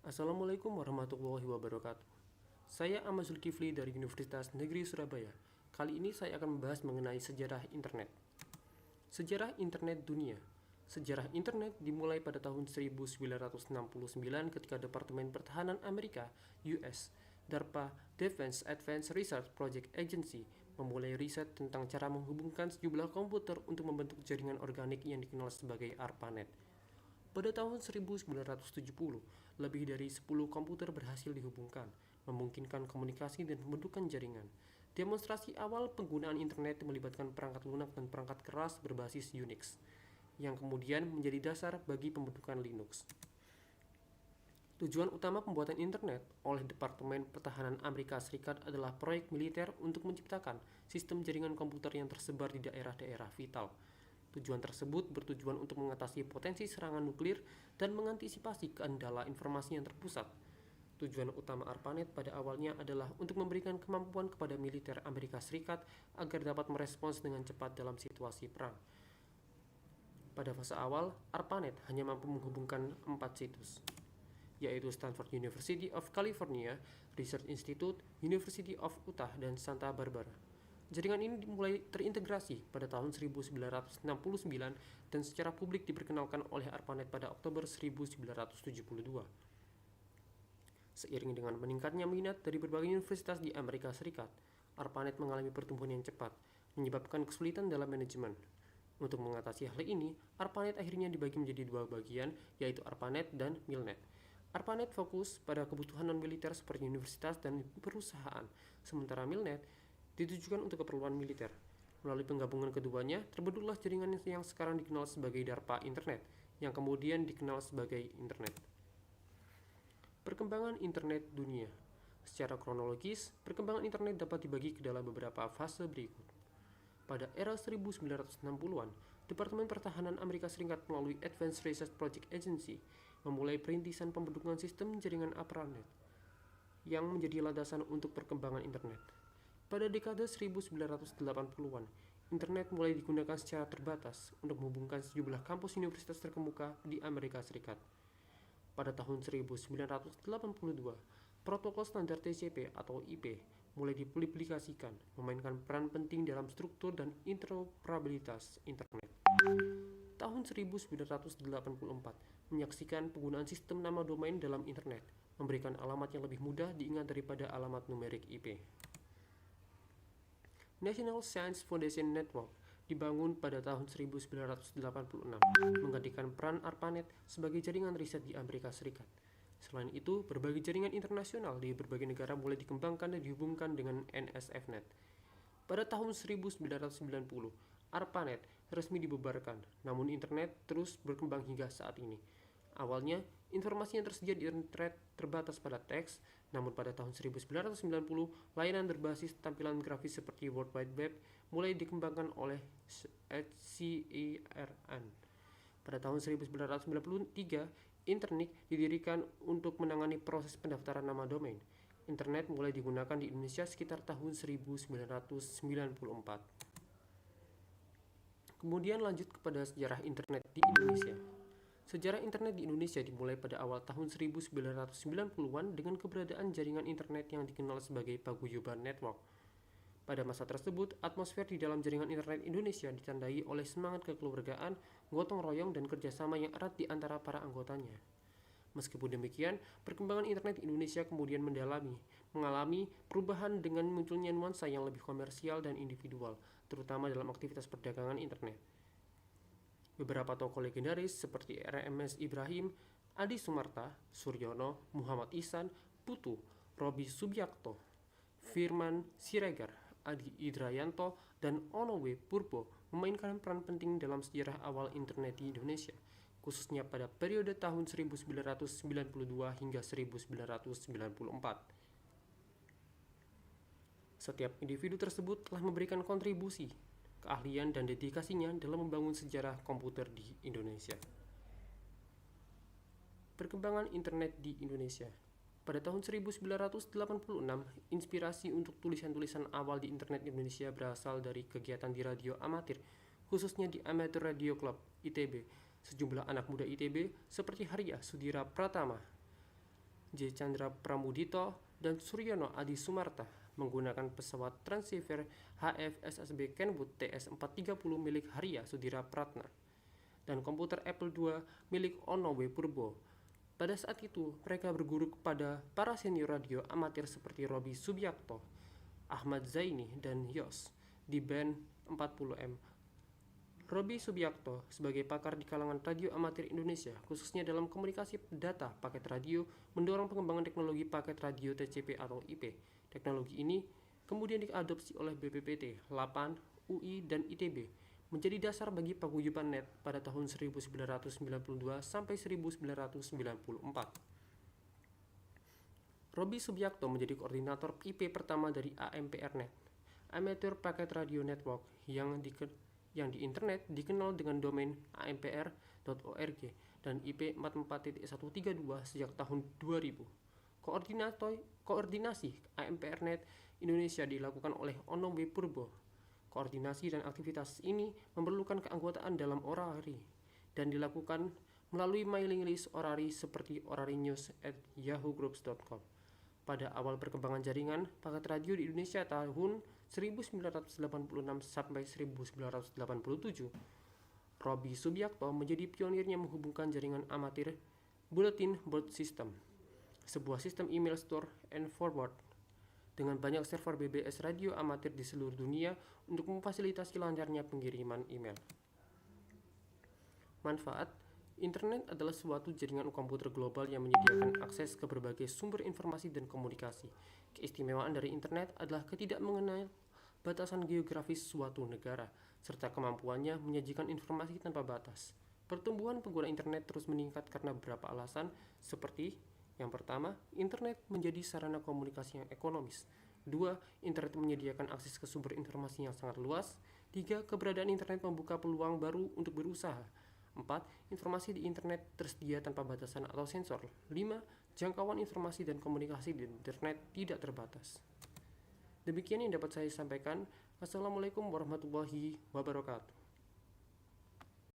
Assalamualaikum warahmatullahi wabarakatuh. Saya Ahmad Zulkifli dari Universitas Negeri Surabaya. Kali ini saya akan membahas mengenai sejarah internet. Sejarah internet dunia. Sejarah internet dimulai pada tahun 1969 ketika Departemen Pertahanan Amerika, US, DARPA, Defense Advanced Research Project Agency, memulai riset tentang cara menghubungkan sejumlah komputer untuk membentuk jaringan organik yang dikenal sebagai ARPANET. Pada tahun 1970, lebih dari 10 komputer berhasil dihubungkan, memungkinkan komunikasi dan pembentukan jaringan. Demonstrasi awal penggunaan internet melibatkan perangkat lunak dan perangkat keras berbasis Unix, yang kemudian menjadi dasar bagi pembentukan Linux. Tujuan utama pembuatan internet oleh Departemen Pertahanan Amerika Serikat adalah proyek militer untuk menciptakan sistem jaringan komputer yang tersebar di daerah-daerah vital. Tujuan tersebut bertujuan untuk mengatasi potensi serangan nuklir dan mengantisipasi kendala informasi yang terpusat. Tujuan utama ARPANET pada awalnya adalah untuk memberikan kemampuan kepada militer Amerika Serikat agar dapat merespons dengan cepat dalam situasi perang. Pada fase awal, ARPANET hanya mampu menghubungkan 4 situs, yaitu Stanford University of California, Research Institute, University of Utah, dan Santa Barbara. Jaringan ini mulai terintegrasi pada tahun 1969 dan secara publik diperkenalkan oleh ARPANET pada Oktober 1972. Seiring dengan meningkatnya minat dari berbagai universitas di Amerika Serikat, ARPANET mengalami pertumbuhan yang cepat, menyebabkan kesulitan dalam manajemen. Untuk mengatasi hal ini, ARPANET akhirnya dibagi menjadi dua bagian, yaitu ARPANET dan MILNET. ARPANET fokus pada kebutuhan non-militer seperti universitas dan perusahaan, sementara MILNET ditujukan untuk keperluan militer. Melalui penggabungan keduanya, terbentuklah jaringan yang sekarang dikenal sebagai DARPA Internet, yang kemudian dikenal sebagai Internet. Perkembangan Internet dunia. Secara kronologis, perkembangan Internet dapat dibagi ke dalam beberapa fase berikut. Pada era 1960-an, Departemen Pertahanan Amerika Serikat melalui Advanced Research Project Agency memulai perintisan pembentukan sistem jaringan ARPANET yang menjadi landasan untuk perkembangan Internet. Pada dekade 1980-an, internet mulai digunakan secara terbatas untuk menghubungkan sejumlah kampus universitas terkemuka di Amerika Serikat. Pada tahun 1982, protokol standar TCP atau IP mulai dipublikasikan, memainkan peran penting dalam struktur dan interoperabilitas internet. Tahun 1984 menyaksikan penggunaan sistem nama domain dalam internet, memberikan alamat yang lebih mudah diingat daripada alamat numerik IP. National Science Foundation Network dibangun pada tahun 1986, menggantikan peran ARPANET sebagai jaringan riset di Amerika Serikat. Selain itu, berbagai jaringan internasional di berbagai negara mulai dikembangkan dan dihubungkan dengan NSFNet. Pada tahun 1990, ARPANET resmi dibubarkan, namun internet terus berkembang hingga saat ini. Awalnya, informasi yang tersedia di internet terbatas pada teks, namun pada tahun 1990, layanan berbasis tampilan grafis seperti World Wide Web mulai dikembangkan oleh CERN. Pada tahun 1993, Internik didirikan untuk menangani proses pendaftaran nama domain. Internet mulai digunakan di Indonesia sekitar tahun 1994. Kemudian lanjut kepada sejarah internet di Indonesia. Sejarah internet di Indonesia dimulai pada awal tahun 1990-an dengan keberadaan jaringan internet yang dikenal sebagai Paguyuban Network. Pada masa tersebut, atmosfer di dalam jaringan internet Indonesia ditandai oleh semangat kekeluargaan, gotong royong, dan kerjasama yang erat di antara para anggotanya. Meskipun demikian, perkembangan internet di Indonesia kemudian mengalami perubahan dengan munculnya nuansa yang lebih komersial dan individual, terutama dalam aktivitas perdagangan internet. Beberapa tokoh legendaris seperti RMS Ibrahim, Adi Sumarta, Suryono, Muhammad Ihsan, Putu, Robi Subiakto, Firman Siregar, Adi Idrayanto, dan Ono W. Purbo memainkan peran penting dalam sejarah awal internet di Indonesia, khususnya pada periode tahun 1992 hingga 1994. Setiap individu tersebut telah memberikan kontribusi, keahlian, dan dedikasinya dalam membangun sejarah komputer di Indonesia. Perkembangan internet di Indonesia. Pada tahun 1986, inspirasi untuk tulisan-tulisan awal di internet Indonesia berasal dari kegiatan di radio amatir, khususnya di Amateur Radio Club ITB. Sejumlah anak muda ITB seperti Haria Sudira Pratama, J. Chandra Pramudito, dan Suryono Adi Sumarta menggunakan pesawat Transceiver HF-SSB Kenwood TS-430 milik Haria Sudira Pratna dan komputer Apple II milik Ono W. Purbo. Pada saat itu, mereka berguru kepada para senior radio amatir seperti Robi Subiakto, Ahmad Zaini, dan Yos di band 40M. Robi Subiakto sebagai pakar di kalangan radio amatir Indonesia, khususnya dalam komunikasi data paket radio, mendorong pengembangan teknologi paket radio TCP atau IP. Teknologi ini kemudian diadopsi oleh BPPT, LAPAN, UI, dan ITB, menjadi dasar bagi paguyuban net pada tahun 1992 sampai 1994. Robi Subiakto menjadi koordinator IP pertama dari AMPRNet, Amateur Packet Radio Network, yang di internet dikenal dengan domain ampr.org dan IP 44.132 sejak tahun 2000. Koordinasi AMPRNet Indonesia dilakukan oleh Ono W. Purbo. Koordinasi dan aktivitas ini memerlukan keanggotaan dalam orari dan dilakukan melalui mailing list orari seperti orarinews@yahoogroups.com. Pada awal perkembangan jaringan paket radio di Indonesia tahun 1986 sampai 1987, Robi Subiakto menjadi pionirnya menghubungkan jaringan amatir Bulletin Board System, sebuah sistem email store and forward dengan banyak server BBS radio amatir di seluruh dunia untuk memfasilitasi lancarnya pengiriman email. Manfaat: Internet adalah suatu jaringan komputer global yang menyediakan akses ke berbagai sumber informasi dan komunikasi. Keistimewaan dari internet adalah ketidakmengenal batasan geografis suatu negara, serta kemampuannya menyajikan informasi tanpa batas. Pertumbuhan pengguna internet terus meningkat karena beberapa alasan, seperti: yang pertama, internet menjadi sarana komunikasi yang ekonomis. 2. Internet menyediakan akses ke sumber informasi yang sangat luas. 3. Keberadaan internet membuka peluang baru untuk berusaha. 4. Informasi di internet tersedia tanpa batasan atau sensor. 5. Jangkauan informasi dan komunikasi di internet tidak terbatas. Demikian yang dapat saya sampaikan. Wassalamualaikum warahmatullahi wabarakatuh.